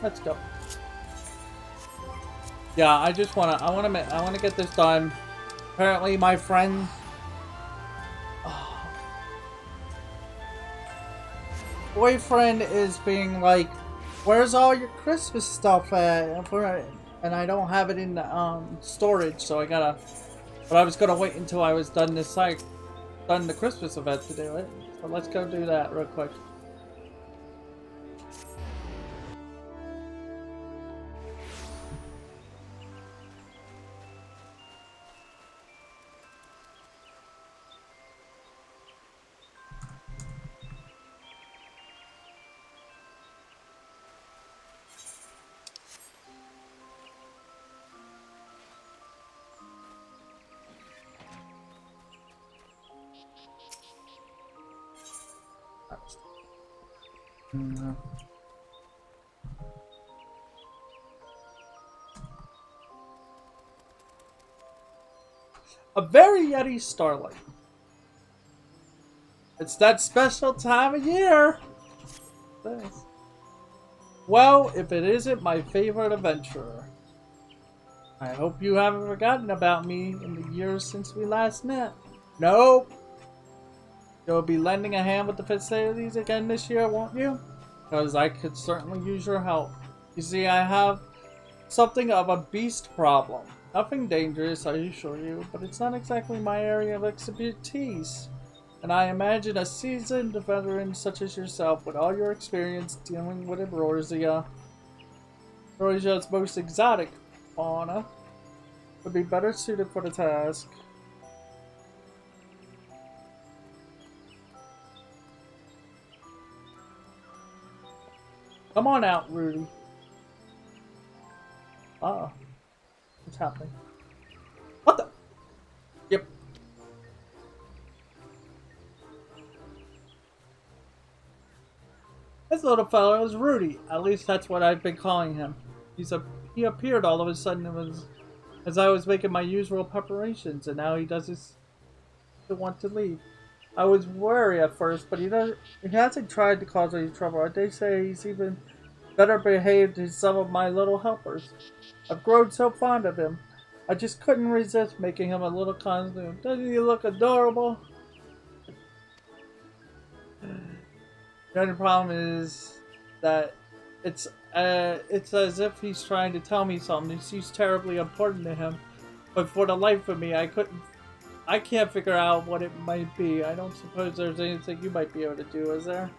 Let's go. Yeah, I wanna get this done. Apparently, my friend. Boyfriend is being like, "Where's all your Christmas stuff at?" And I don't have it in storage, so I gotta. But I was gonna wait until I was done done the Christmas event to do it. So let's go do that real quick. A very Yeti starlight. It's that special time of year. Thanks. Well, if it isn't my favorite adventurer. I hope you haven't forgotten about me in the years since we last met. Nope. You'll be lending a hand with the facilities again this year, won't you? Because I could certainly use your help. You see, I have something of a beast problem. Nothing dangerous, I assure you, but it's not exactly my area of expertise. And I imagine a seasoned veteran such as yourself, with all your experience dealing with Eurazia's most exotic fauna, would be better suited for the task. Come on out, Rudy. Uh-oh. What's happening? What the? Yep. This little fellow is Rudy. At least that's what I've been calling him. He appeared all of a sudden as I was making my usual preparations, and now he doesn't want to leave. I was worried at first, but he hasn't tried to cause any trouble. They say he's even better behaved than some of my little helpers. I've grown so fond of him. I just couldn't resist making him a little costume. Doesn't he look adorable? The only problem is that it's as if he's trying to tell me something. It seems terribly important to him, but for the life of me, I can't figure out what it might be. I don't suppose there's anything you might be able to do, is there?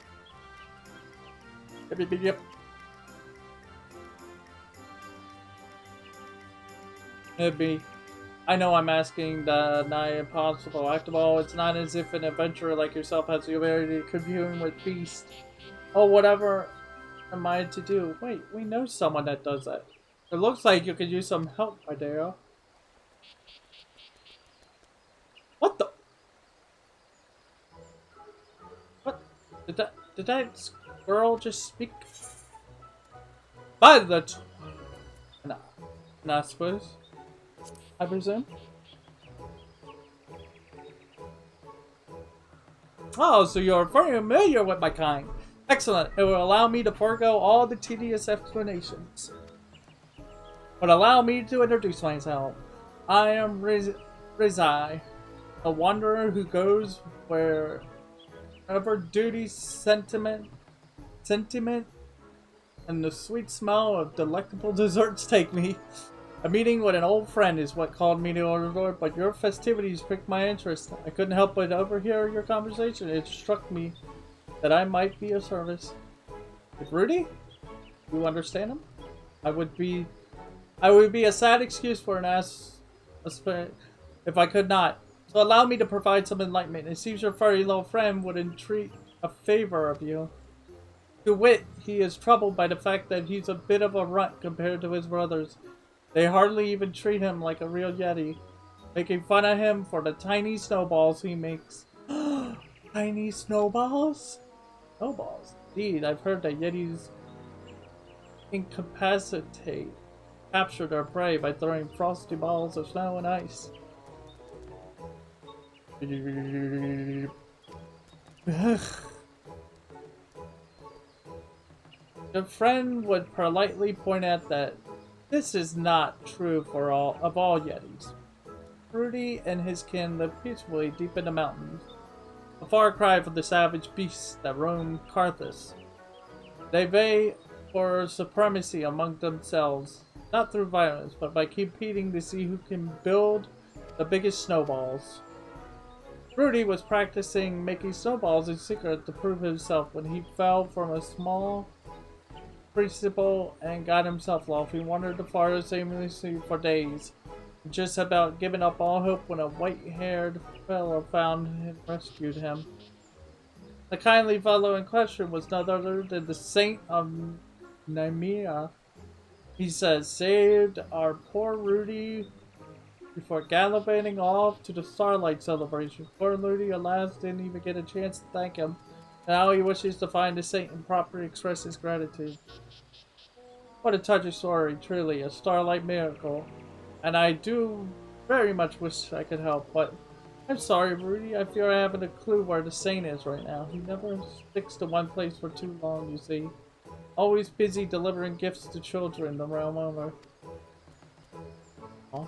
Yep. Maybe. I know I'm asking the nigh impossible. After all, it's not as if an adventurer like yourself has the ability to commune with beasts. Oh, whatever am I to do? Wait, we know someone that does that. It looks like you could use some help, Ideo. What the? What? Did that squirrel just speak? By the no, I suppose. I presume. Oh, so you're very familiar with my kind. Excellent. It will allow me to forego all the tedious explanations. But allow me to introduce myself. I am Rizai, a wanderer who goes wherever duty, sentiment, and the sweet smell of delectable desserts take me. A meeting with an old friend is what called me to order, but your festivities piqued my interest. I couldn't help but overhear your conversation. It struck me that I might be of service. With Rudy? You understand him? I would be a sad excuse for an ass if I could not. So allow me to provide some enlightenment. It seems your furry little friend would entreat a favor of you. To wit, he is troubled by the fact that he's a bit of a runt compared to his brothers. They hardly even treat him like a real Yeti, making fun of him for the tiny snowballs he makes. Tiny snowballs? Snowballs? Indeed, I've heard that Yetis capture their prey by throwing frosty balls of snow and ice. The friend would politely point out that this is not true for all Yetis. Rudy and his kin live peacefully deep in the mountains, a far cry from the savage beasts that roam Carthus. They vie for supremacy among themselves, not through violence, but by competing to see who can build the biggest snowballs. Rudy was practicing making snowballs in secret to prove himself when he fell from a small principle and got himself lost. He wandered the forest aimlessly for days, just about giving up all hope when a white-haired fellow found and rescued him. The kindly fellow in question was none other than the Saint of Nemea. He says, saved our poor Rudy before gallivanting off to the Starlight celebration. Poor Rudy, alas, didn't even get a chance to thank him. Now he wishes to find the Saint and properly express his gratitude. What a touching story, truly, a Starlight miracle. And I do very much wish I could help, but I'm sorry, Rudy. I fear I haven't a clue where the Saint is right now. He never sticks to one place for too long, you see. Always busy delivering gifts to children the realm over. Huh?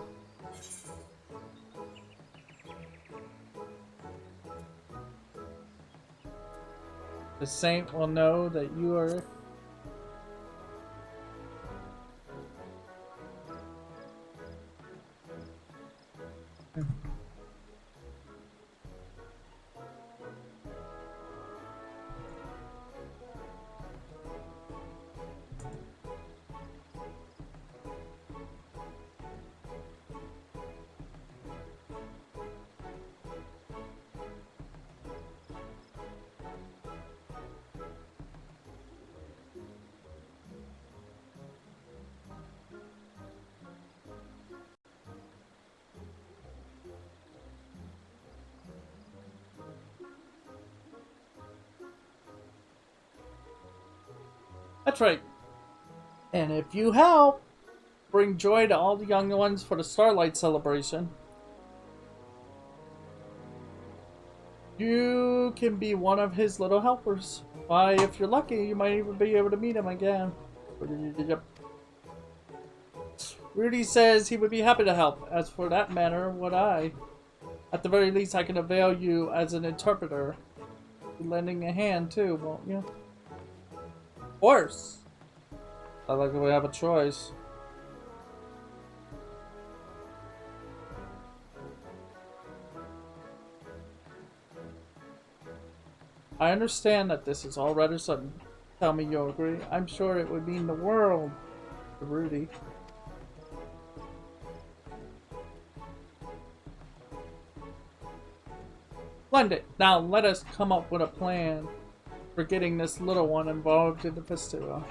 The Saint will know that you are... That's right. And if you help bring joy to all the young ones for the Starlight celebration, you can be one of his little helpers. Why, if you're lucky, you might even be able to meet him again. Yep. Rudy says he would be happy to help. As for that matter, would I? At the very least, I can avail you as an interpreter. Lending a hand, too, won't you? Of course. I like that we have a choice. I understand that this is all rather sudden. Tell me you'll agree. I'm sure it would mean the world to Rudy. Splendid. Now let us come up with a plan for getting this little one involved in the festival.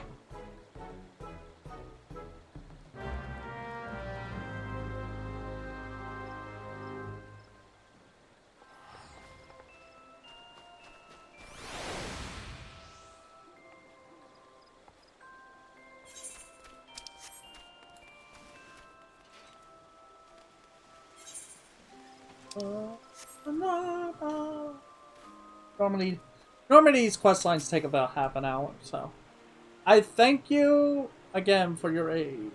Normally these quest lines take about half an hour, so I thank you again for your aid.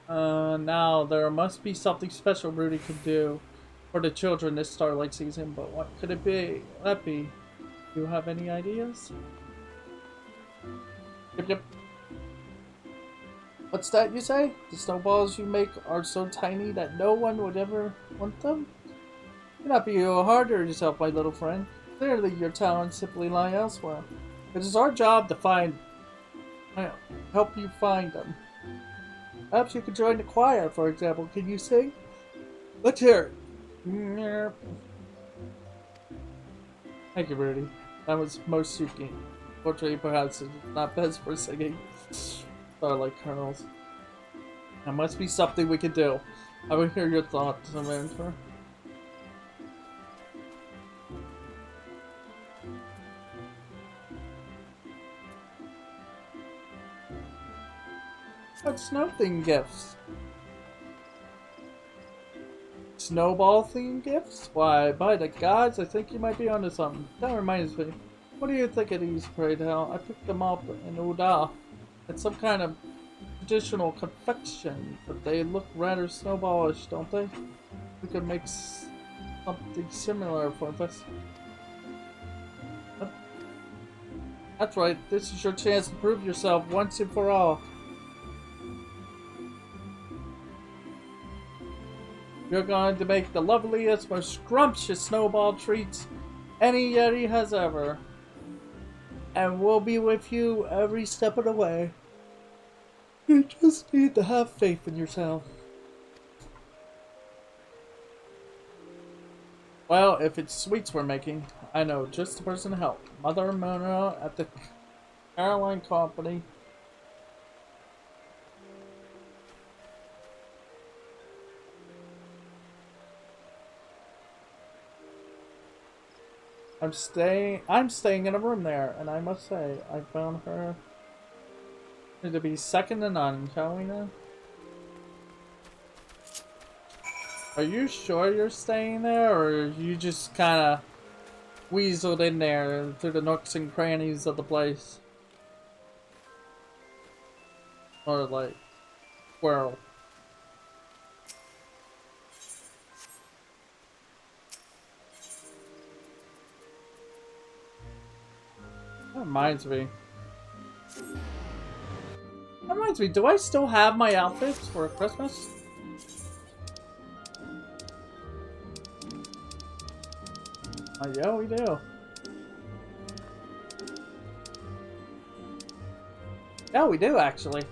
Now there must be something special Rudy could do for the children this Starlight season, but what could it be? That be? Do you have any ideas? Yep. What's that you say? The snowballs you make are so tiny that no one would ever want them? Do not be hard on yourself, my little friend. Clearly your talents simply lie elsewhere. It is our job to help you find them. Perhaps you could join the choir, for example. Can you sing? Let's hear it. Thank you, Rudy. That was most suiting. Fortunately, perhaps it's not best for singing. Starlight Kernels. There must be something we can do. I will hear your thoughts, Samantha. What snow-themed gifts? Snowball-themed gifts? Why, by the gods, I think you might be onto something. That reminds me. What do you think of these, pray tell? I picked them up in Uda. It's some kind of traditional confection, but they look rather snowballish, don't they? We could make something similar for us. That's right, this is your chance to prove yourself once and for all. You're going to make the loveliest, most scrumptious snowball treats any Yeti has ever. And we'll be with you every step of the way. You just need to have faith in yourself. Well, if it's sweets we're making, I know just the person to help. Mother Mona at the Caroline Company. I'm staying in a room there, and I must say, I found her to be second to none, shall we now? Are you sure you're staying there, or you just kinda weaseled in there through the nooks and crannies of the place? Or like, squirrel? That reminds me. Do I still have my outfits for Christmas? Oh, yeah, we do. Yeah, we do, actually.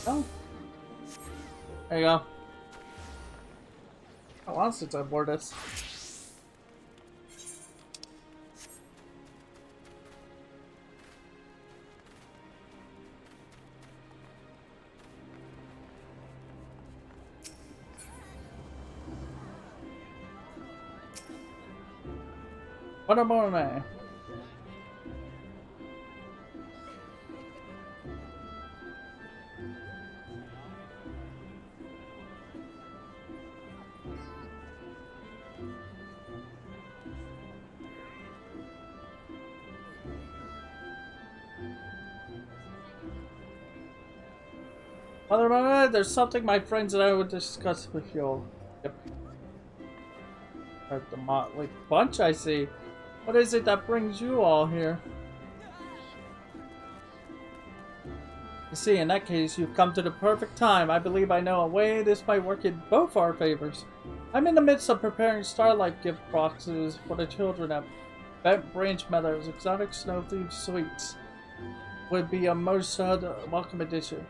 Oh. There you go. How long since I wore this? What about me? There's something my friends and I would discuss with you. Yep. The motley bunch, I see. What is it that brings you all here? You see, in that case, you've come to the perfect time. I believe I know a way this might work in both our favors. I'm in the midst of preparing Starlight gift boxes for the children at Bent Branch Meadows. Exotic snow-themed sweets would be a most welcome addition.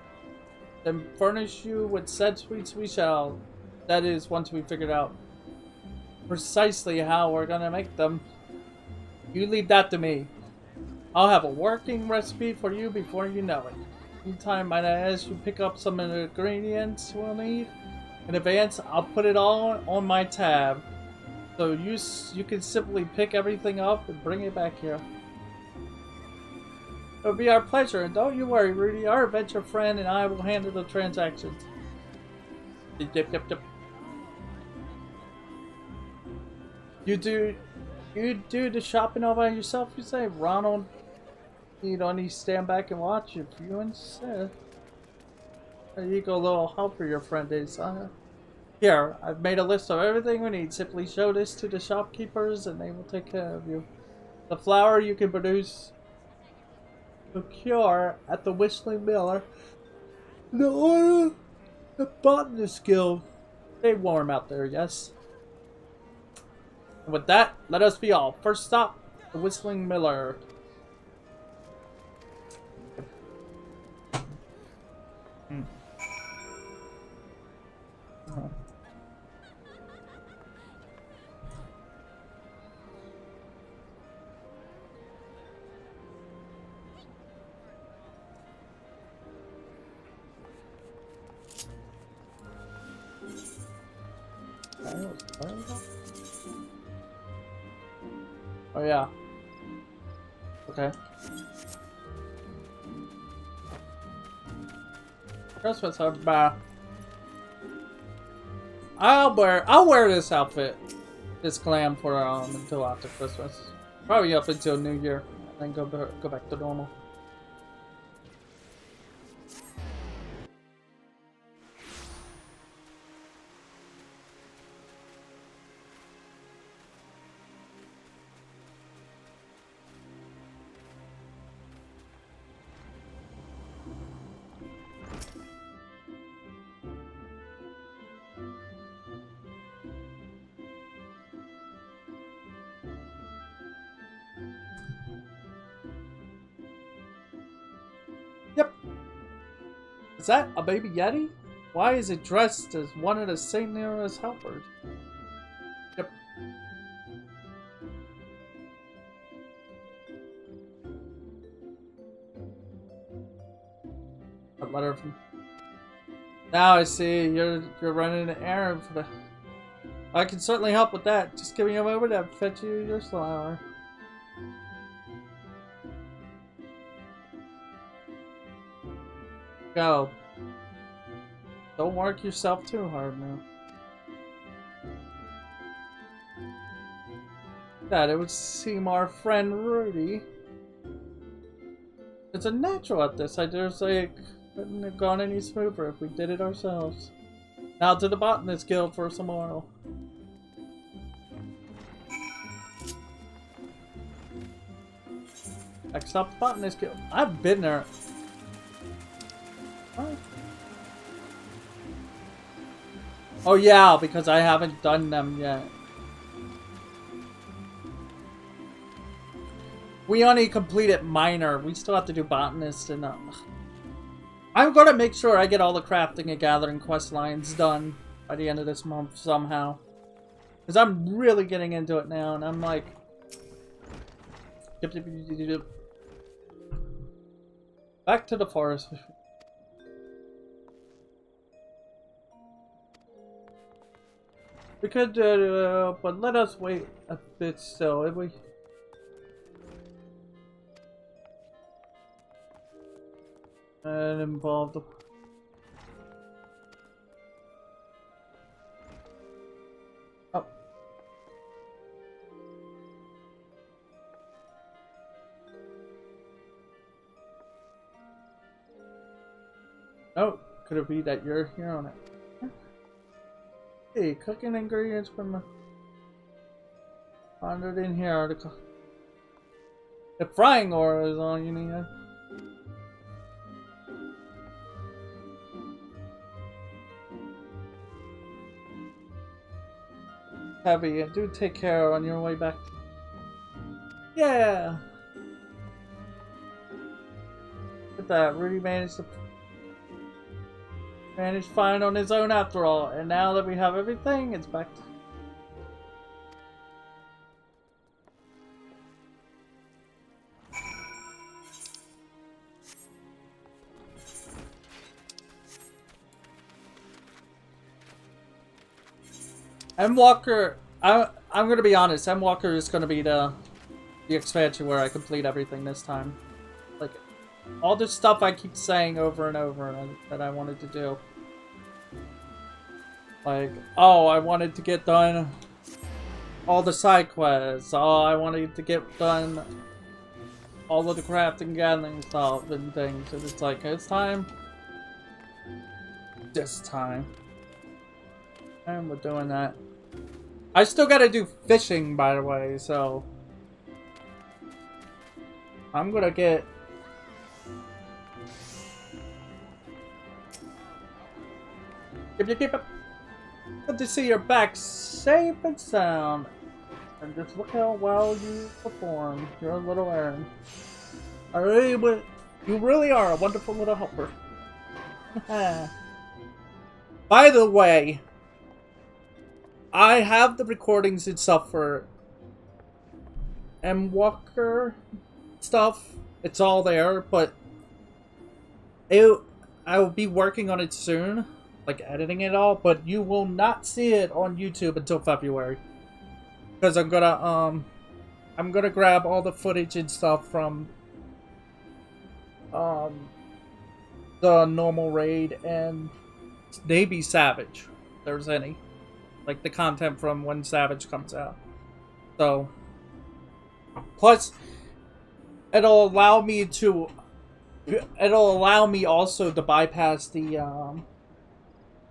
Then furnish you with said sweets we shall. That is, once we figured out precisely how we're gonna make them. You leave that to me. I'll have a working recipe for you before you know it. Meantime, might I ask you pick up some of the ingredients we'll need? In advance, I'll put it all on my tab. So you can simply pick everything up and bring it back here. It'll be our pleasure, and don't you worry, Rudy. Our adventure friend and I will handle the transactions. Yep. You do the shopping all by yourself, you say? Ronald, you don't need to stand back and watch if you insist. There you go, little helper your friend is, huh? Here, I've made a list of everything we need. Simply show this to the shopkeepers and they will take care of you. The flour you can procure at the Whistling Miller. The oil, the botanist guild. Stay warm out there, yes? And with that, let us be all. First stop, the Whistling Miller. Oh yeah. Okay. Christmas I'll wear this outfit. this clan for until after Christmas. Probably up until New Year, and then go back to normal. Yep. Is that a baby Yeti? Why is it dressed as one of the St. Nero's helpers? Yep. A letter from... Now I see you're running an errand for the... I can certainly help with that. Just give me a moment to fetch you your flower. Go. Don't work yourself too hard now. That it would seem our friend Rudy is a natural at this. I dare say it couldn't have gone any smoother if we did it ourselves. Now to the Botanist Guild for some oil. Next up, Botanist Guild. I've been there. What? Oh yeah, because I haven't done them yet. We only completed minor. We still have to do botanist and I'm gonna make sure I get all the crafting and gathering quest lines done by the end of this month somehow. Because I'm really getting into it now and I'm like... Back to the forest. We could, but let us wait a bit still, if we... And involve the... Oh. Oh, could it be that you're here on it? Hey, cooking ingredients from found it in here. The frying oil is all you need. Heavy, and do take care on your way back. Yeah. Look at that, Rudy managed fine on his own after all, and now that we have everything, it's back to... M Walker, I'm gonna be honest, M Walker is gonna be the expansion where I complete everything this time. Like, all this stuff I keep saying over and over that I wanted to do. Like, oh, I wanted to get done all the side quests. Oh, I wanted to get done all of the crafting, gathering stuff and things. And it's like, it's time. This time. And we're doing that. I still gotta do fishing, by the way, so... I'm gonna get... Yep. Good to see you're back safe and sound. And just look how well you perform your little errand. You really are a wonderful little helper. By the way, I have the recordings and stuff for M Walker stuff. It's all there, but I will be working on it soon. Like editing it all, but you will not see it on YouTube until February. Because I'm gonna grab all the footage and stuff from the normal raid and maybe Savage, if there's any. like the content from when Savage comes out. So, plus, it'll allow me also to bypass the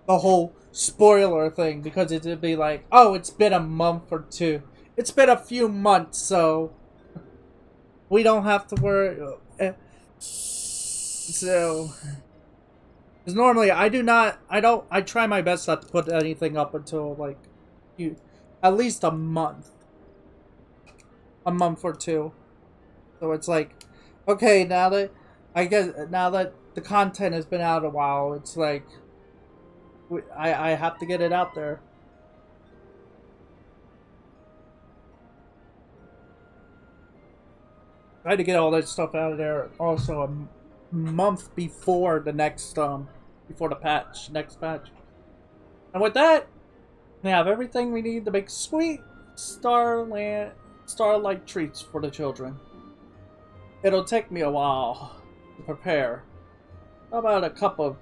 whole spoiler thing, because it'd be like, oh, it's been a month or two. It's been a few months, so we don't have to worry. So, because normally I try my best not to put anything up until like at least a month or two. So it's like, okay, now that the content has been out a while, it's like I have to get it out there. Try to get all that stuff out of there also a month before the next before the next patch. And with that, we have everything we need to make sweet starlight treats for the children. It'll take me a while to prepare. How about a cup of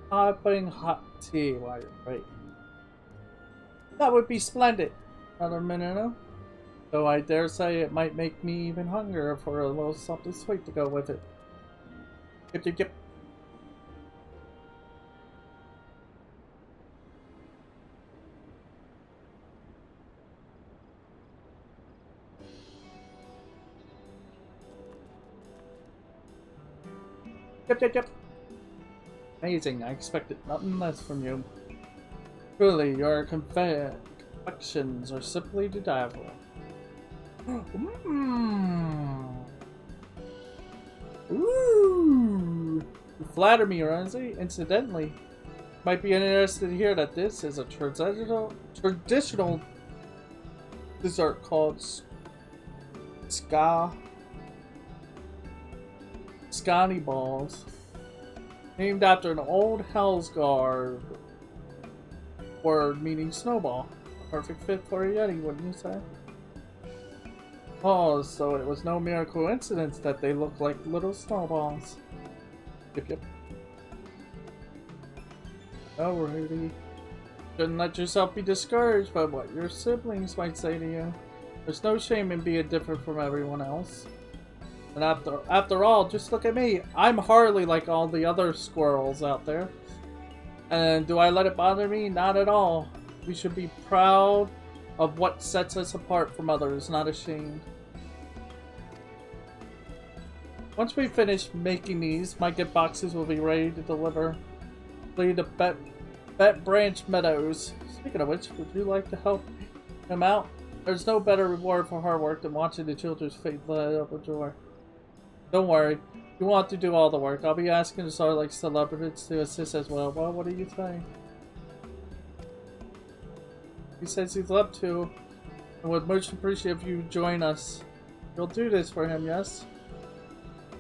piping hot tea while you're waiting? That would be splendid. Another minute, though I dare say it might make me even hungrier for a little something sweet to go with it. Yip, yip, yip. Yep, yep, yep. Amazing. I expected nothing less from you. Truly, your confections are simply to die for. Ooh. You flatter me, Ramsey. Incidentally, might be interested to hear that this is a traditional dessert called Scotty Balls, named after an old Hellsguard word meaning snowball. A perfect fit for a Yeti, wouldn't you say? Oh, so it was no mere coincidence that they look like little snowballs. Yep, yep. Oh, Rudy. Shouldn't let yourself be discouraged by what your siblings might say to you. There's no shame in being different from everyone else. And after all, just look at me. I'm hardly like all the other squirrels out there. And do I let it bother me? Not at all. We should be proud of what sets us apart from others, not ashamed. Once we finish making these, my gift boxes will be ready to deliver. Lead to Bet Branch Meadows. Speaking of which, would you like to help him out? There's no better reward for hard work than watching the children's face light up with joy. Don't worry, you want to do all the work. I'll be asking the Starlight celebrities to assist as well. Well, what do you think? He says he'd love to, and would much appreciate if you join us. You'll do this for him, yes?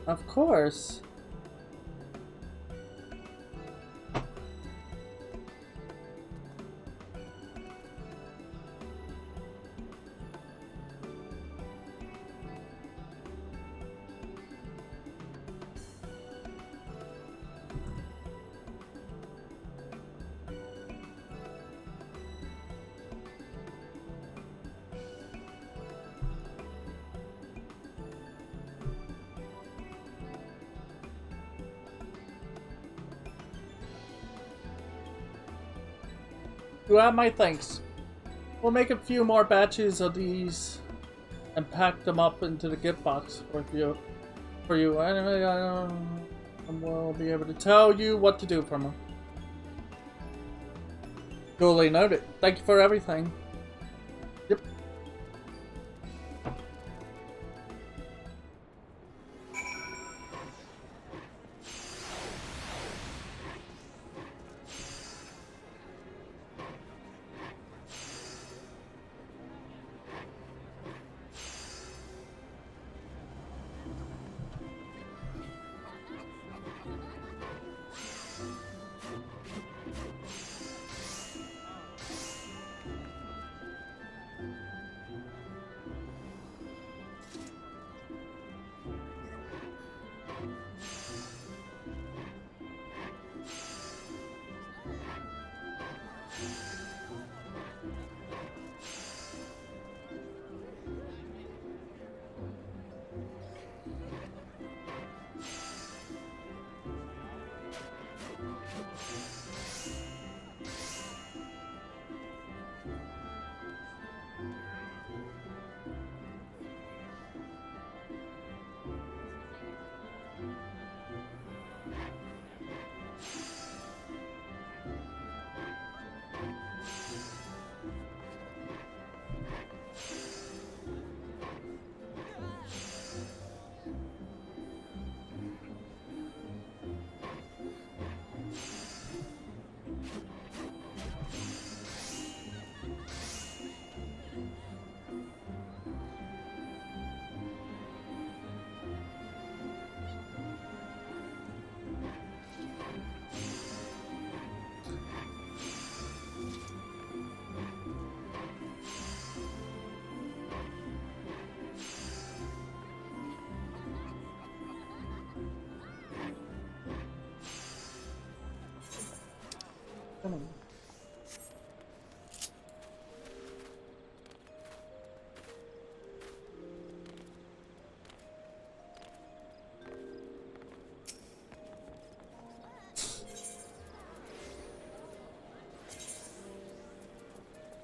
Of course. You have my thanks. We'll make a few more batches of these and pack them up into the gift box for you. Anyway, I will be able to tell you what to do from them. Duly noted. Thank you for everything. Yep.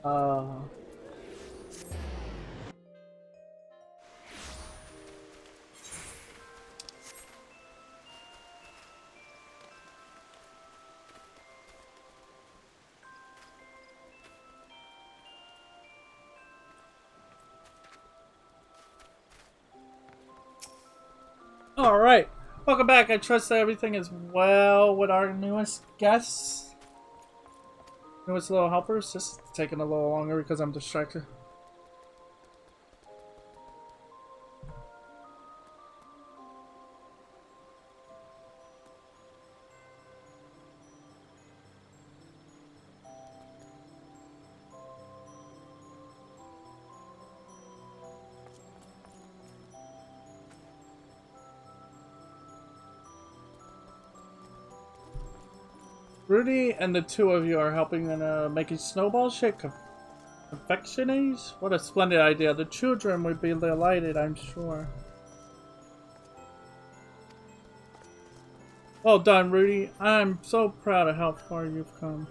Uh, Alright, welcome back. I trust that everything is well with our newest guests. Newest little helpers. Just taking a little longer because I'm distracted. Rudy and the two of you are helping in making snowball shake confectionaries? What a splendid idea. The children would be delighted, I'm sure. Well done, Rudy. I'm so proud of how far you've come.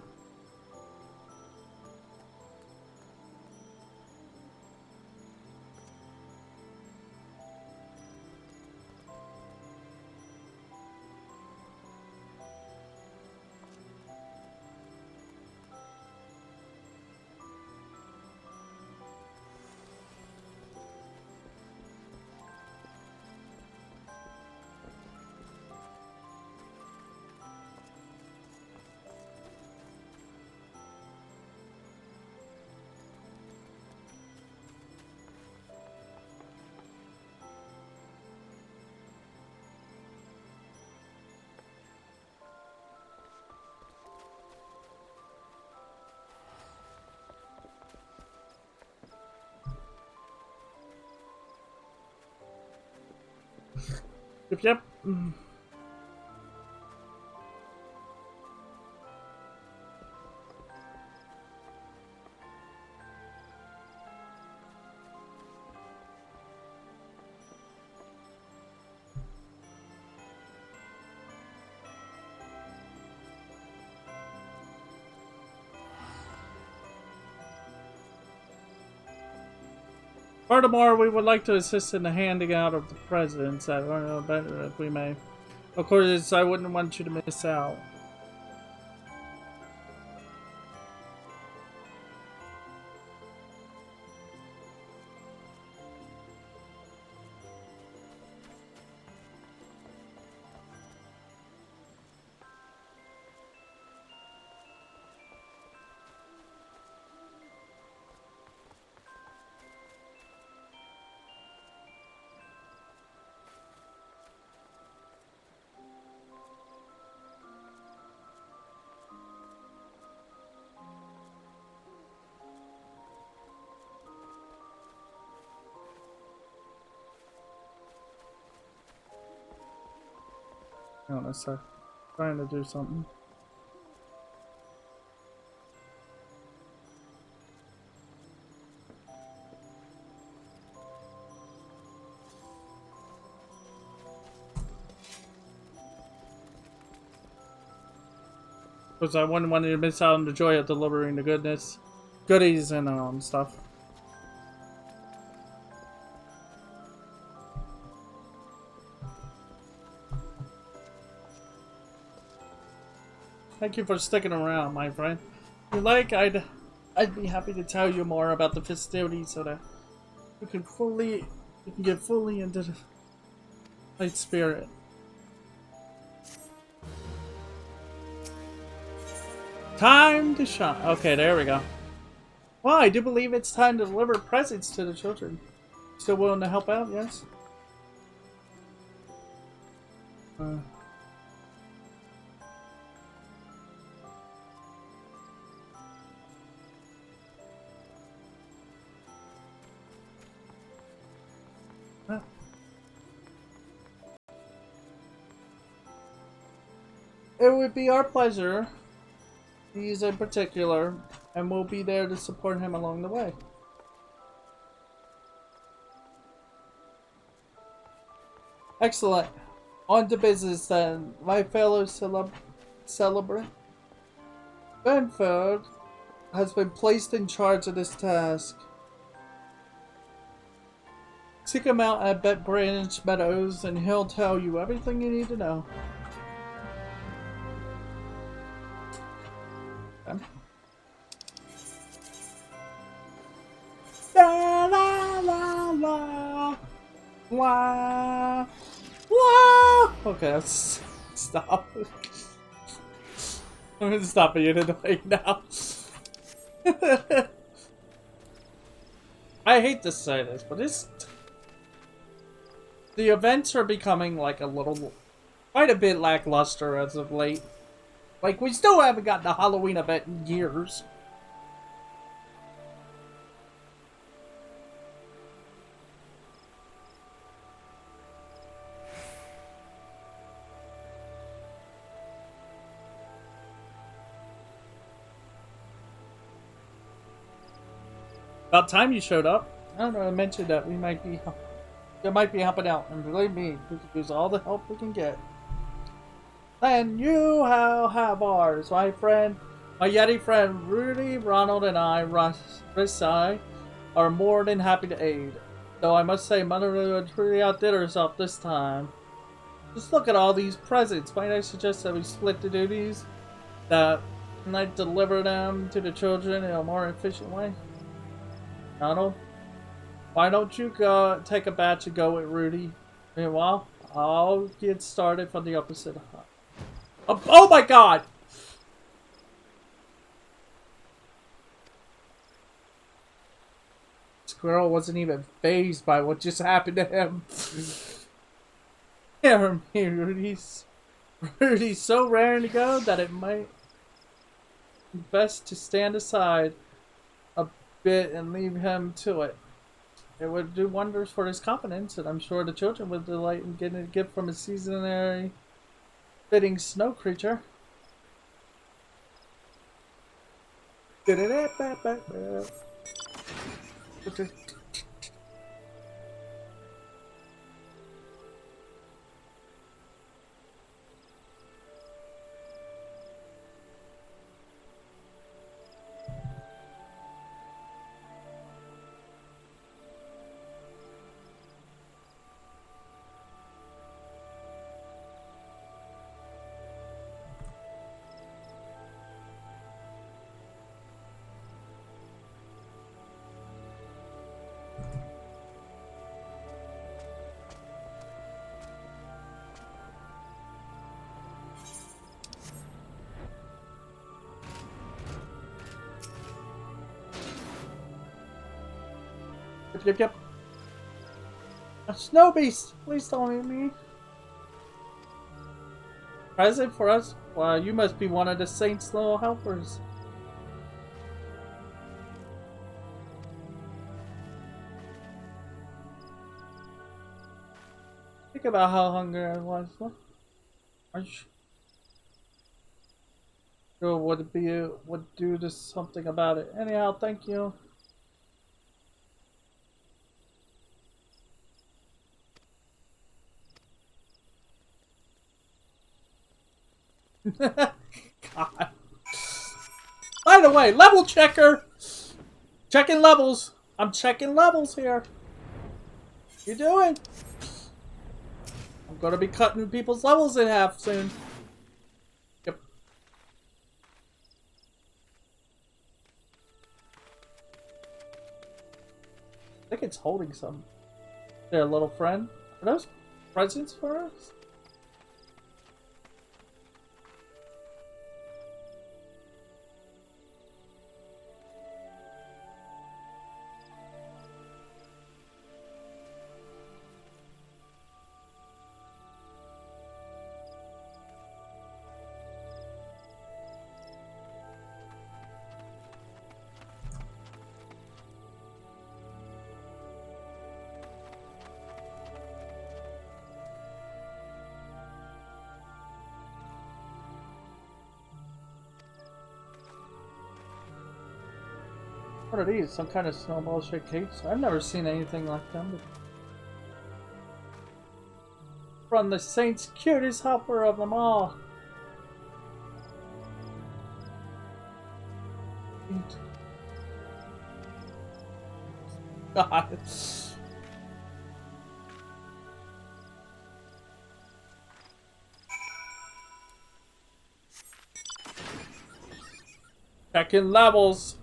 Yep. Furthermore, we would like to assist in the handing out of the presents if we may. Of course, I wouldn't want you to miss out. Honest, I'm trying to do something. Because I wouldn't want you to miss out on the joy of delivering the goodies and stuff. Thank you for sticking around, my friend. If you like, I'd be happy to tell you more about the festivities so that you can get fully into the light spirit. Time to shine. Okay, there we go. Well, I do believe it's time to deliver presents to the children. Still willing to help out? Yes. It would be our pleasure. He's in particular, and we'll be there to support him along the way. Excellent. On to business then, my fellow celebrant. Benford, has been placed in charge of this task. Seek him out at Bet Branch Meadows and he'll tell you everything you need to know. Okay. La la la la la la. Okay, let's stop. I'm gonna stop being annoying now. I hate to say this, but the events are becoming like quite a bit lackluster as of late. Like, we still haven't gotten a Halloween event in years. About time you showed up. I don't know, I mentioned that we might be helping out, and believe me, we can use all the help we can get. And you have ours, my friend. My Yeti friend Rudy, Ronald, and I, Risai, are more than happy to aid. Though I must say, Mother truly outdid herself this time. Just look at all these presents. Might I suggest that we split the duties? That might deliver them to the children in a more efficient way? Ronald? Why don't you go take a batch and go with Rudy? Meanwhile, I'll get started from the opposite. Oh my god! Squirrel wasn't even fazed by what just happened to him. Yeah, Rudy's so raring to go that it might be best to stand aside a bit and leave him to it. It would do wonders for his confidence, and I'm sure the children would delight in getting a gift from a seasonary fitting snow creature. Yep. A snow beast! Please don't eat me. Present for us? Wow, you must be one of the Saints' little helpers. Think about how hungry I was. What? Are you sure would do this something about it? Anyhow, thank you. God. By the way, level checker! Checking levels. I'm checking levels here. What you doing? I'm gonna be cutting people's levels in half soon. Yep. I think it's holding some. There, little friend. Are those presents for us? What are these? Some kind of snowball-shaped cakes? I've never seen anything like them before. From the Saints' cutest helper of them all. God. Checking levels.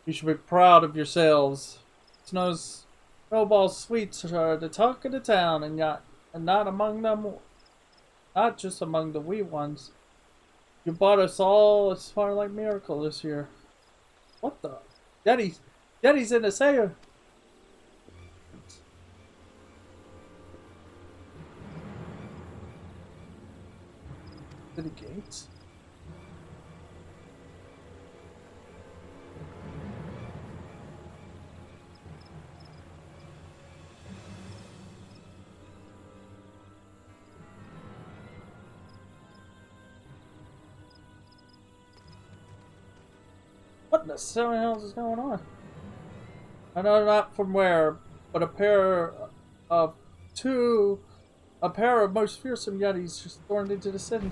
You should be proud of yourselves. Snowball sweets are the talk of the town, and not among them, not just among the wee ones. You brought us all a Starlight Miracle this year. What the? Daddy's in the sail. City gates. What in the hell is going on? I know not from where, but a pair of most fearsome yetis just stormed into the city.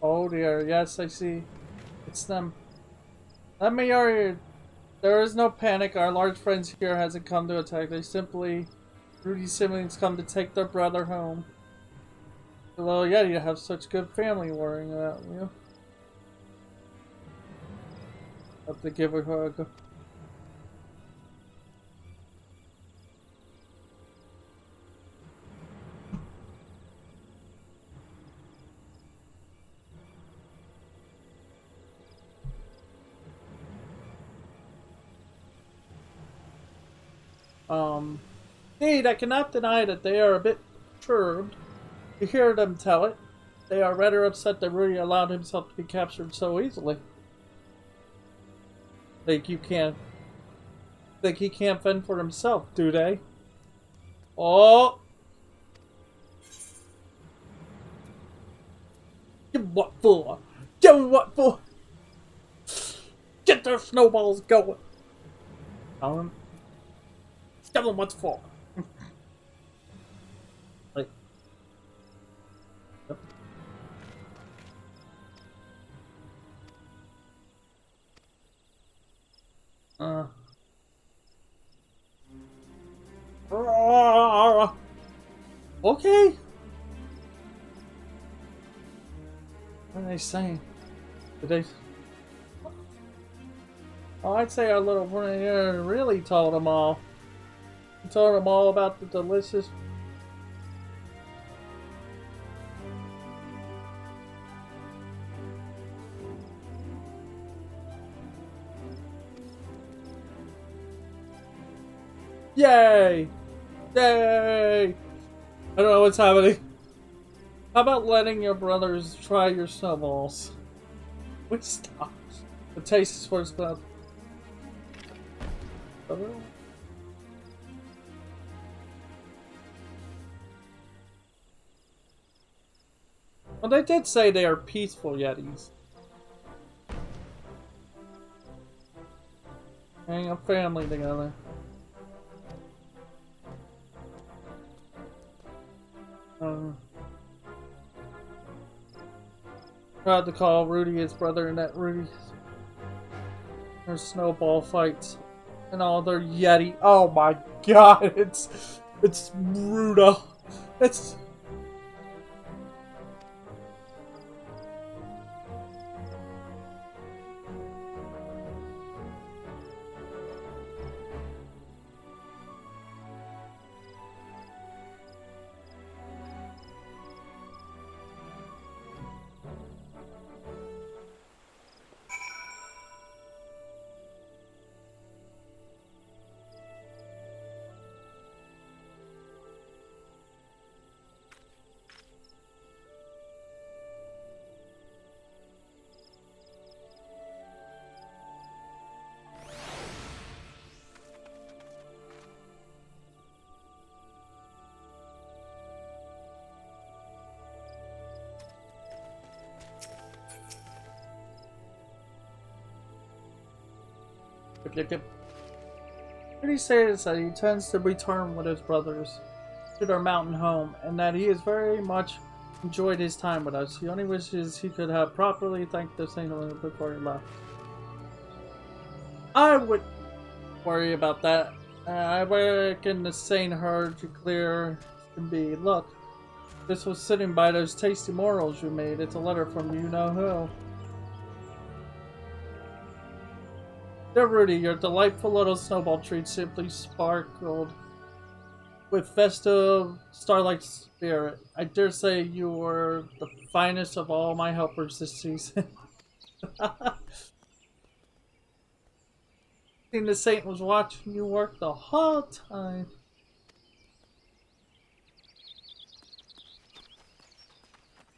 Oh dear, yes, I see. It's them. Let me hurry. There is no panic. Our large friends here hasn't come to attack. Rudy's siblings come to take their brother home. The little yeti to have such good family worrying about you. Have to give her a hug. Indeed, I cannot deny that they are a bit perturbed. You hear them tell it. They are rather upset that Rudy allowed himself to be captured so easily. Think he can't fend for himself, do they? Oh! Give what for? Give what for? Get their snowballs going! Tell them what's for. Like, yep. Okay. What are they saying? Did they? Oh, I'd say our little friend here really told them all. He told them all about the delicious. Yay! Yay! I don't know what's happening. How about letting your brothers try your snowballs? Which stop? The taste is first class. Well, they did say they are peaceful yetis. Hang a family together. Tried to call Rudy his brother, and that Rudy's their snowball fights and all their yeti. Oh my god, it's brutal. It's Rudy says that he intends to return with his brothers to their mountain home, and that he has very much enjoyed his time with us. He only wishes he could have properly thanked the saint before he left. I would worry about that. I reckon the saint heard you clear as can be. Look, this was sitting by those tasty morals you made. It's a letter from you-know-who. Dear Rudy, your delightful little snowball treat simply sparkled with festive starlight spirit. I dare say you were the finest of all my helpers this season. The saint was watching you work the whole time.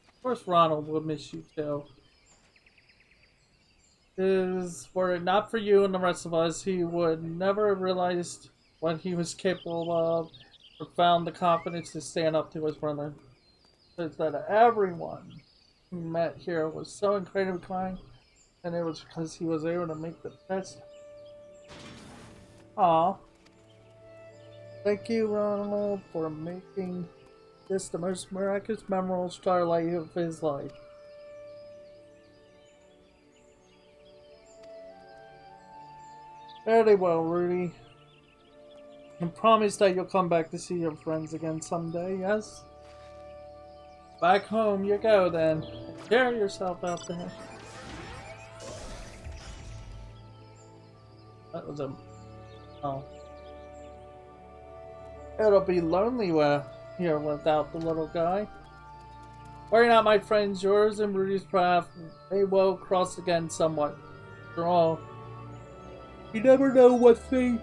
Of course Ronald would miss you too. Were it not for you and the rest of us, he would never have realized what he was capable of or found the confidence to stand up to his brother. Says that everyone he met here was so incredibly kind, and it was because he was able to make the best. Aw. Thank you, Ronald, for making this the most miraculous, memorable starlight of his life. Very well, Rudy. And promise that you'll come back to see your friends again someday, yes? Back home you go then. Carry yourself out there. That was a... Oh. It'll be lonely here without the little guy. Worry not, my friends. Yours and Rudy's path may well cross again somewhat. After all, you never know what fate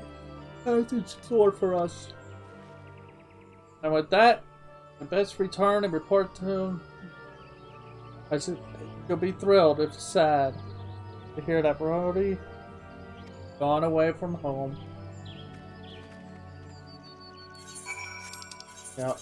has in store for us. And with that, I best return and report to him. You'll be thrilled, if sad, to hear that Brody gone away from home. Yep.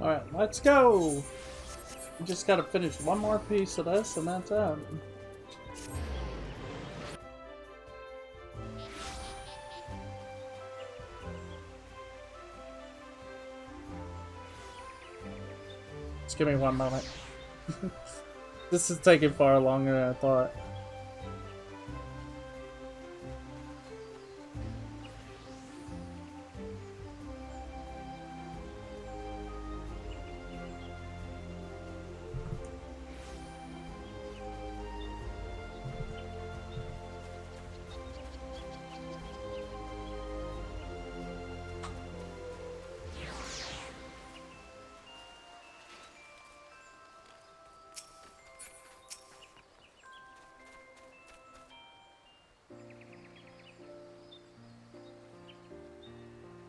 Alright, let's go! We just gotta finish one more piece of this and that's it. Just give me one moment. This is taking far longer than I thought.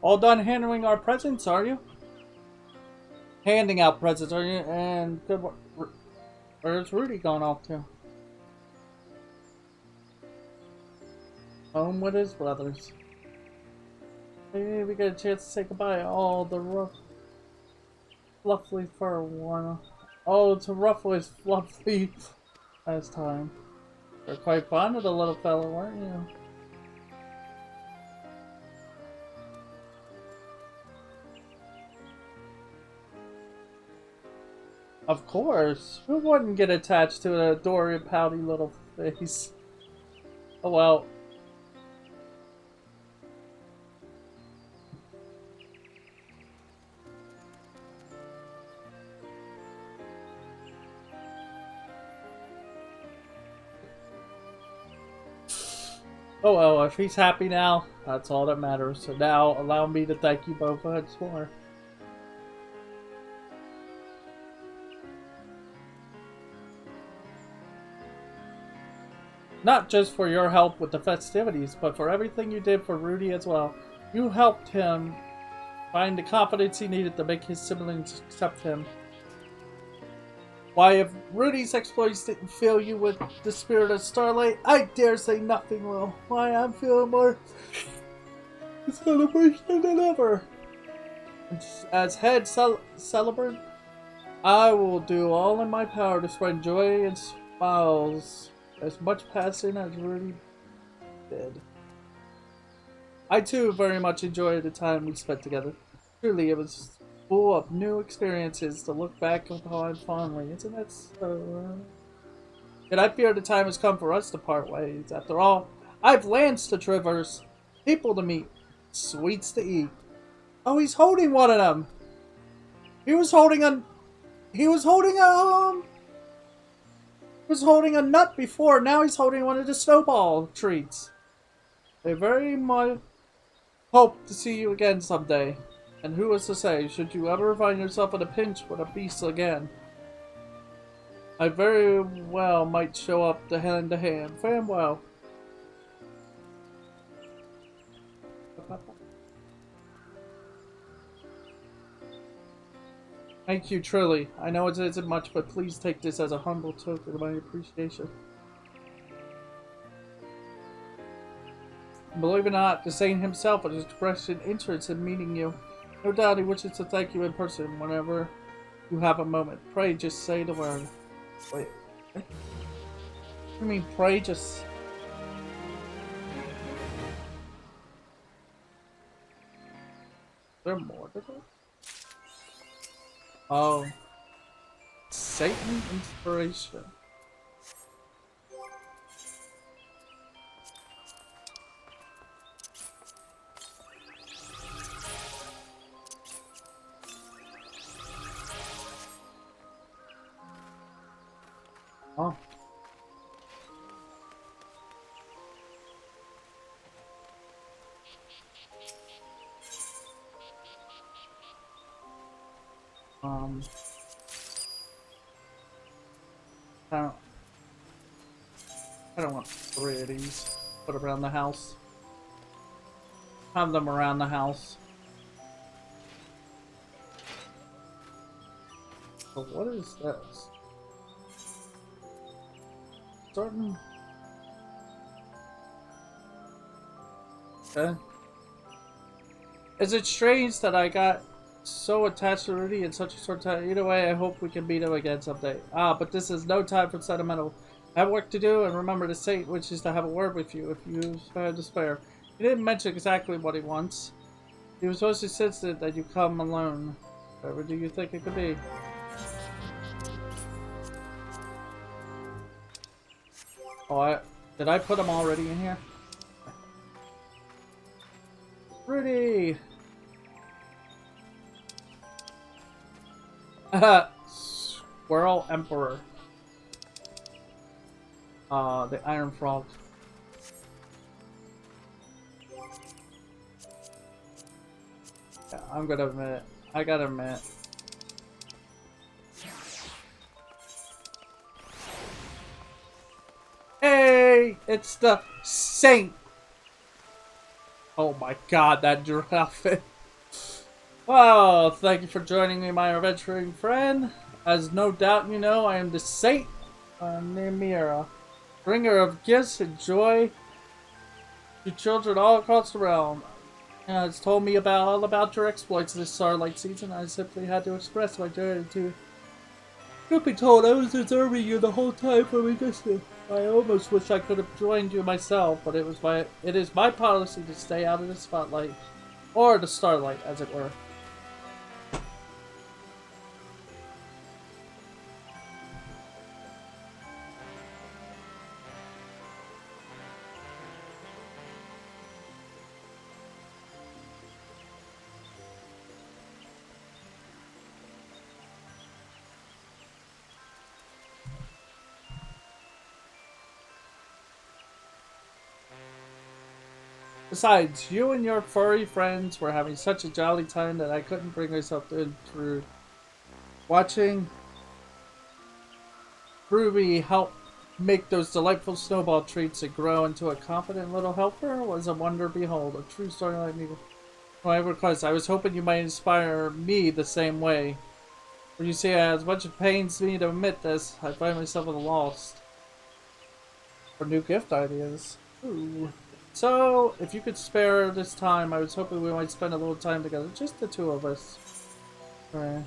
All done handling our presents, are you? Handing out presents, are you? And good. Where's Rudy gone off to? Home with his brothers. Maybe we get a chance to say goodbye. Oh, the fluffy fur worn. Oh, to ruffle his fluffy last time. You're quite fond of the little fellow, weren't you? Of course. Who wouldn't get attached to an adoring, pouty little face? Oh well. Oh well, if he's happy now, that's all that matters. So now, allow me to thank you both once more. Not just for your help with the festivities, but for everything you did for Rudy as well. You helped him find the confidence he needed to make his siblings accept him. Why, if Rudy's exploits didn't fill you with the spirit of Starlight, I dare say nothing will. Why, I'm feeling more celebration than ever. As head celebrant, I will do all in my power to spread joy and smiles, as much passion as Rudy did. I too very much enjoyed the time we spent together. Truly, it was full of new experiences to look back upon fondly. Isn't that so? Yet I fear the time has come for us to part ways. After all, I've lands to traverse, people to meet, sweets to eat. Oh, he's holding one of them. He was holding a nut before. Now he's holding one of the snowball treats. I very much hope to see you again someday. And who is to say, should you ever find yourself in a pinch with a beast again, I very well might show up to hand to hand. Farewell. Thank you, truly. I know it isn't much, but please take this as a humble token of my appreciation. Believe it or not, the Saint himself has expressed an interest in meeting you. No doubt he wishes to thank you in person whenever you have a moment. Pray just say the word. Wait. What do you mean, pray just... Is there more to it? Oh. Satan inspiration. Oh. I don't want 3 of these. Put around the house. Have them around the house. So what is this? Certain. Okay. Is it strange that I got so attached to Rudy in such a short time? Either way, I hope we can meet him again someday. But this is no time for sentimental. I have work to do, and remember the Saint wishes to have a word with you if you spare despair. He didn't mention exactly what he wants. He was mostly sensitive that you come alone. Whatever do you think it could be? Oh, did I put them already in here? Rudy! Squirrel Emperor. The Iron Frog. Yeah, I'm gonna admit. I gotta admit. Hey! It's the Saint! Oh my god, that giraffe. Well, thank you for joining me, my adventuring friend. As no doubt you know, I am the Saint Nemira, bringer of gifts and joy to children all across the realm. It's told me all about your exploits this Starlight season. I simply had to express my gratitude. Truth be told, I was deserving you the whole time from a distance. I almost wish I could have joined you myself, but it is my policy to stay out of the spotlight, or the starlight, as it were. Besides, you and your furry friends were having such a jolly time that I couldn't bring myself to intrude. Watching Ruby help make those delightful snowball treats and grow into a confident little helper was a wonder to behold. A true story like me. My request, I was hoping you might inspire me the same way. But you see, as much as it pains me to admit this, I find myself at a loss for new gift ideas. Ooh. So, if you could spare this time, I was hoping we might spend a little time together, just the two of us. Right.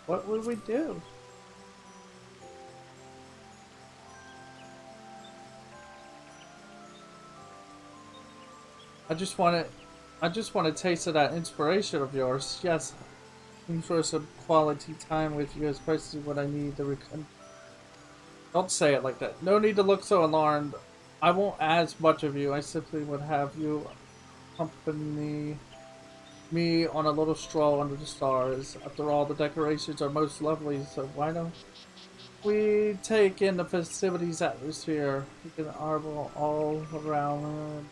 What would we do? I just want to taste of that inspiration of yours. Yes, enjoy some quality time with you is precisely what I need to Don't say it like that. No need to look so alarmed. I won't ask much of you. I simply would have you accompany me on a little stroll under the stars. After all, the decorations are most lovely, so why don't we take in the festivities atmosphere? We can arble all around.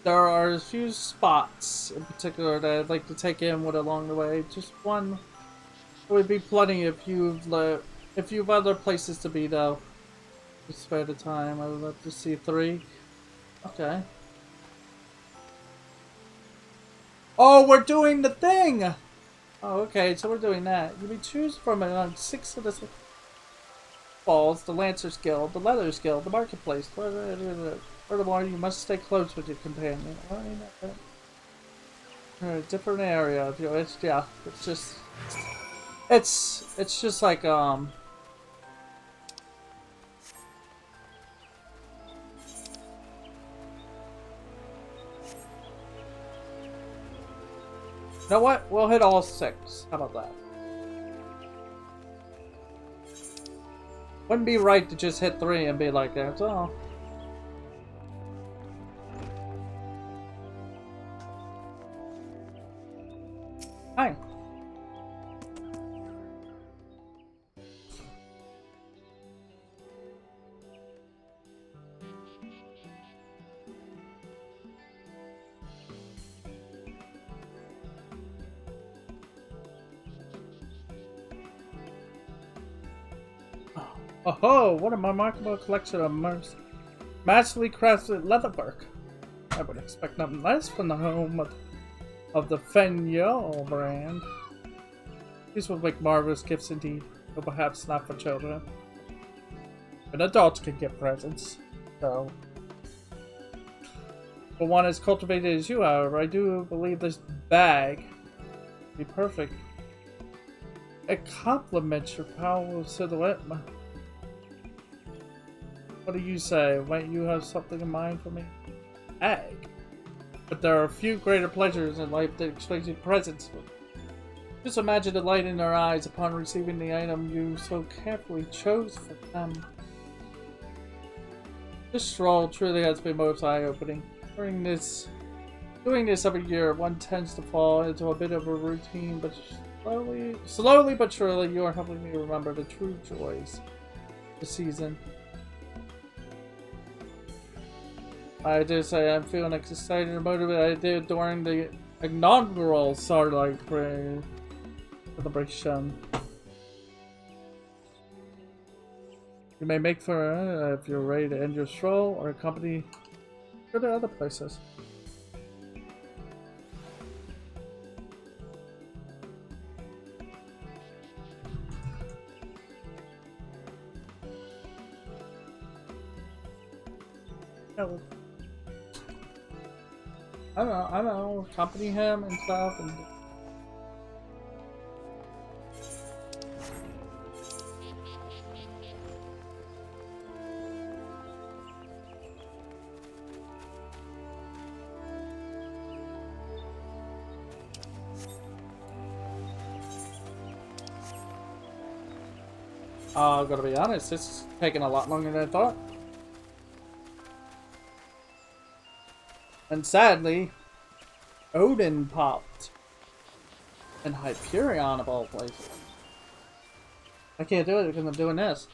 There are a few spots in particular that I'd like to take in with along the way. Just one would be plenty if you've other places to be, though. To spare the time, I would love to see 3. Okay. Oh, we're doing the thing! Oh, okay, so we're doing that. You may choose from among 6 of the balls, the Lancers Guild, the Leathers Guild, the Marketplace. Furthermore, you must stay close with your companion. A different area of your yeah, it's just like you know what? We'll hit all 6. How about that? Wouldn't be right to just hit 3 and be like, that's all. Hi. Oh, what a remarkable collection of masterfully crafted leatherwork. I would expect nothing less from the home of the Fenyo brand. These would make marvelous gifts indeed, but perhaps not for children. But adults can get presents, so. For one as cultivated as you, however, I do believe this bag would be perfect. It complements your powerful silhouette. What do you say? Might you have something in mind for me? Egg. But there are a few greater pleasures in life than exchanging presents. Just imagine the light in their eyes upon receiving the item you so carefully chose for them. This stroll truly has been most eye-opening. Doing this every year, one tends to fall into a bit of a routine, but slowly but surely, you are helping me remember the true joys of the season. I dare say I'm feeling excited and motivated I did during the inaugural Starlight celebration. You may make for if you're ready to end your stroll or accompany to the other places. I don't know, accompany him and stuff and gotta be honest, it's taking a lot longer than I thought. And sadly, Odin popped. And Hyperion of all places. I can't do it because I'm doing this.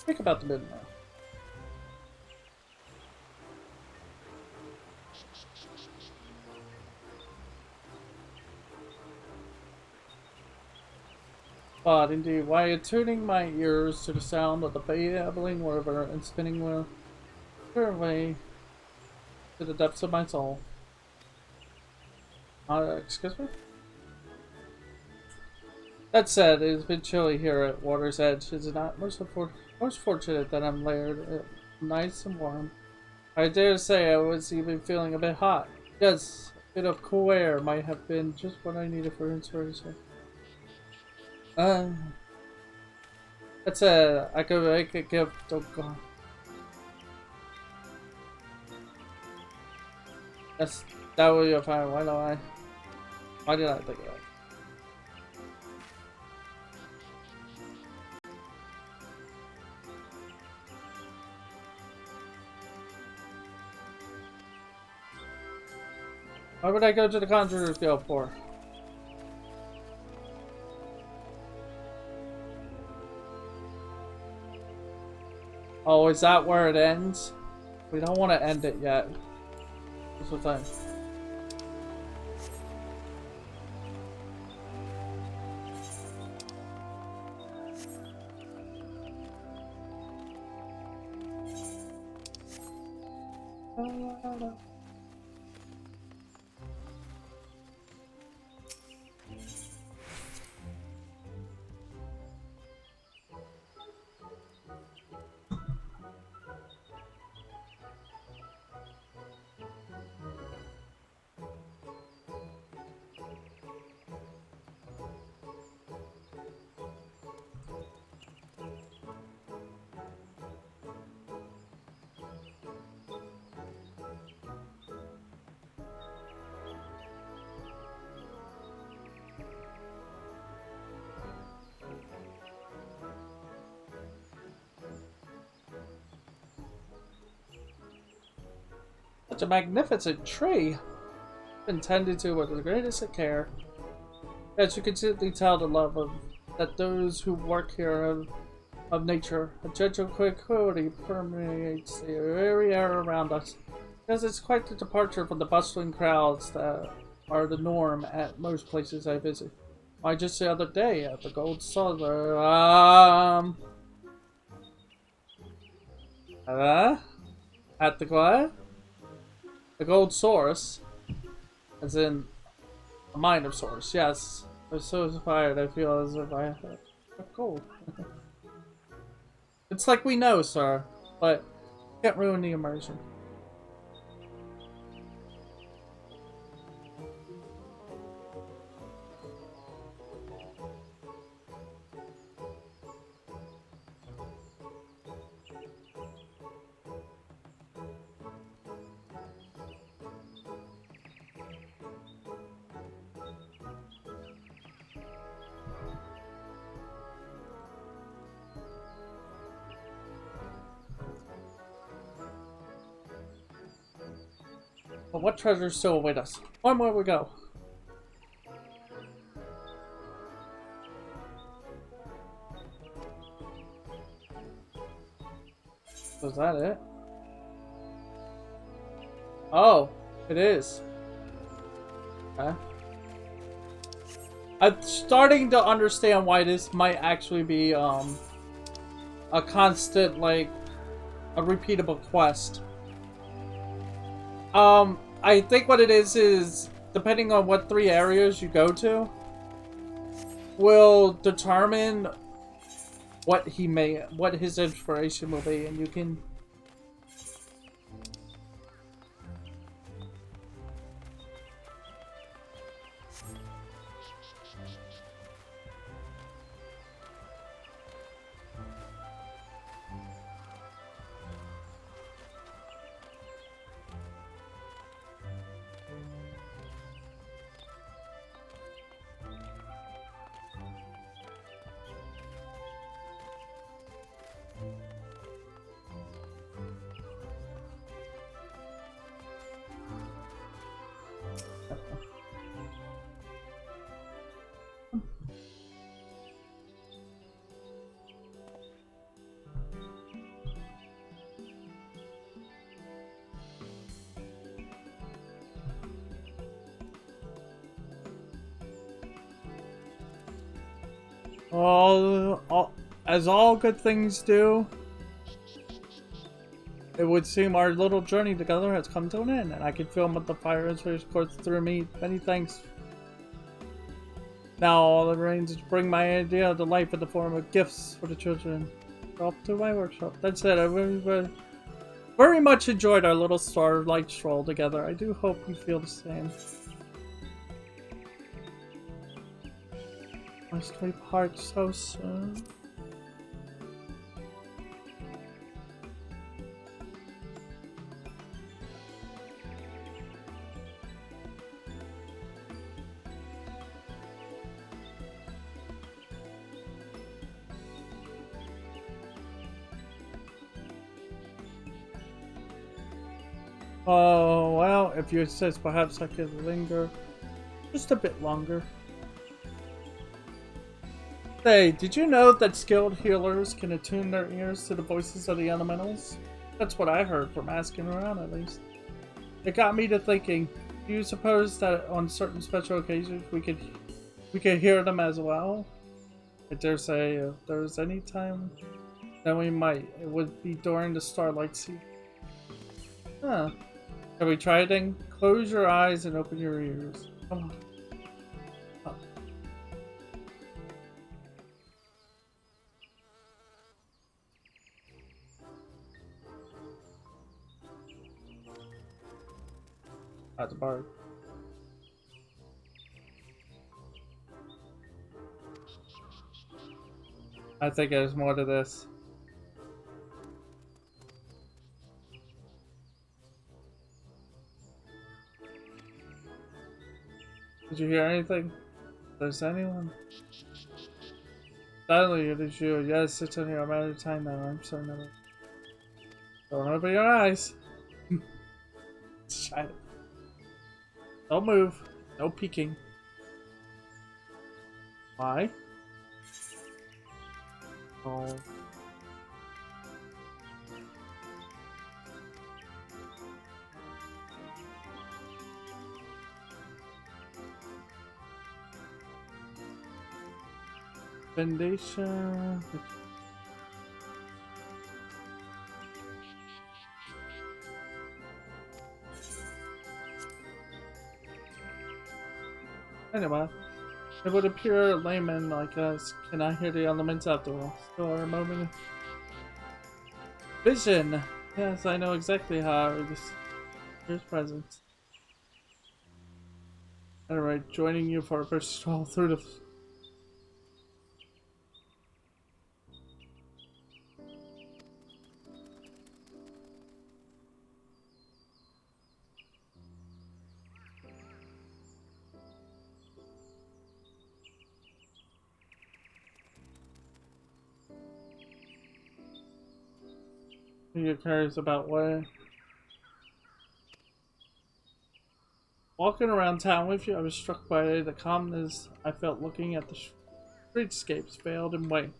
Think about the midnight. But indeed, while tuning my ears to the sound of the babbling river and spinning wheel, turn away to the depths of my soul. Excuse me? That said, it has been chilly here at water's edge, is it not? Most fortunate that I'm layered nice and warm. I dare say I was even feeling a bit hot. Yes, a bit of cool air might have been just what I needed for inspiration. That's it. I could make a gift. Oh god. That would be fine. Why did I think of that? Why would I go to the Conjurer's Guild for? Oh, is that where it ends? We don't want to end it yet. This was time. Such a magnificent tree! Intended to with the greatest of care. As you can simply tell the love of that those who work here of nature, a gentle tranquility permeates the very air around us. Because it's quite the departure from the bustling crowds that are the norm at most places I visit. Why, just the other day at the Gold Saucer, at the what? The Gold Source, as in a mine of source, yes. I'm so inspired, I feel as if I have gold. It's like we know, sir, but can't ruin the immersion. But what treasures still await us? One more we go. Was that it? Oh, it is. Okay. I'm starting to understand why this might actually be a constant, like, a repeatable quest. I think what it is depending on what 3 areas you go to, will determine what his inspiration will be, and you can. As all good things do, it would seem our little journey together has come to an end, and I can feel the fire inspiration course through me. Many thanks. Now all that remains is to bring my idea to life in the form of gifts for the children. Off to my workshop. That's it. I very much enjoyed our little starlight stroll together. I do hope you feel the same. Must we part so soon? Oh, well, if you insist, perhaps I could linger just a bit longer. Hey, did you know that skilled healers can attune their ears to the voices of the elementals? That's what I heard from asking around, at least. It got me to thinking, do you suppose that on certain special occasions we could hear them as well? I dare say if there's any time that we might, it would be during the starlight season. Huh. Can we try it then? Close your eyes and open your ears. Come on. Oh. That's a bard. I think there's more to this. Did you hear anything? If there's anyone? Suddenly it is you. Yes, it's only a matter of time now. I'm so nervous. Don't open your eyes. Shut it. Don't move. No peeking. Why? Oh. Foundation. Anyway, it would appear a layman like us cannot hear the elements after all. So our moment. Vision! Yes, I know exactly how this here's presence. Alright, joining you for a first stroll through the Who cares about what? Walking around town with you, I was struck by the calmness I felt looking at the streetscapes veiled in white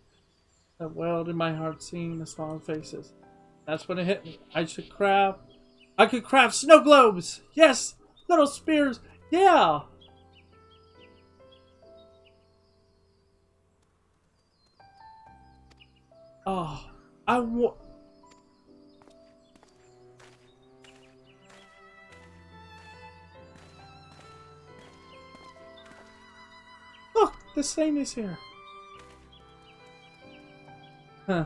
that welled in my heart seeing the smiling faces. That's when it hit me. I could craft snow globes! Yes! Little spears! Yeah! Oh, Look! The same is here. Huh.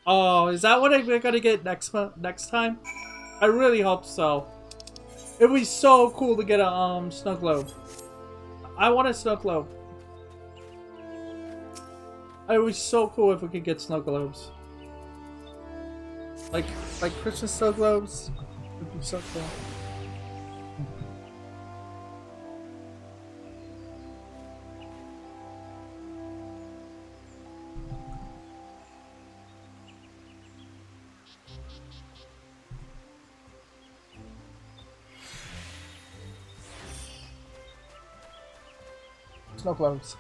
Oh, is that what we're gonna get next time? I really hope so. It would be so cool to get a snow globe. I want a snow globe. It would be so cool if we could get snow globes. Like Christmas snow globes. It would be so cool. Snow globes.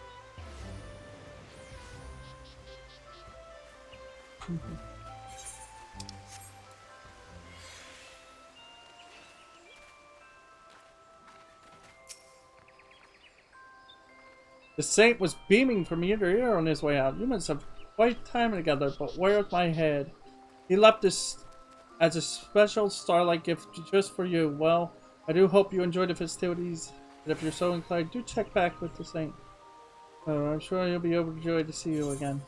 The saint was beaming from ear to ear on his way out. You must have quite time together, but where's my head? He left this as a special starlight gift just for you. Well, I do hope you enjoy the festivities, and if you're so inclined, do check back with the saint. I'm sure he'll be overjoyed to see you again.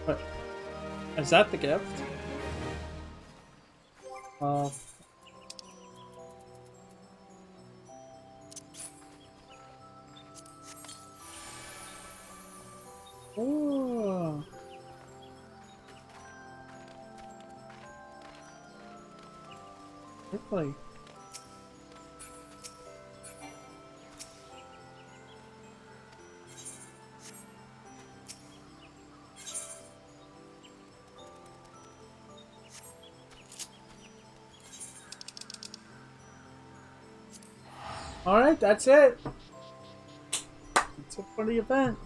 What? Is that the gift? Oh. Really? Alright, that's it. That's it for the event.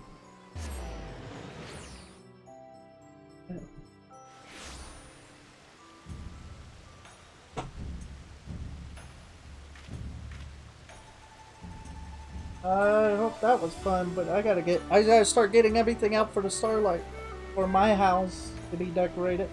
I hope that was fun, but I gotta start getting everything out for the starlight for my house to be decorated.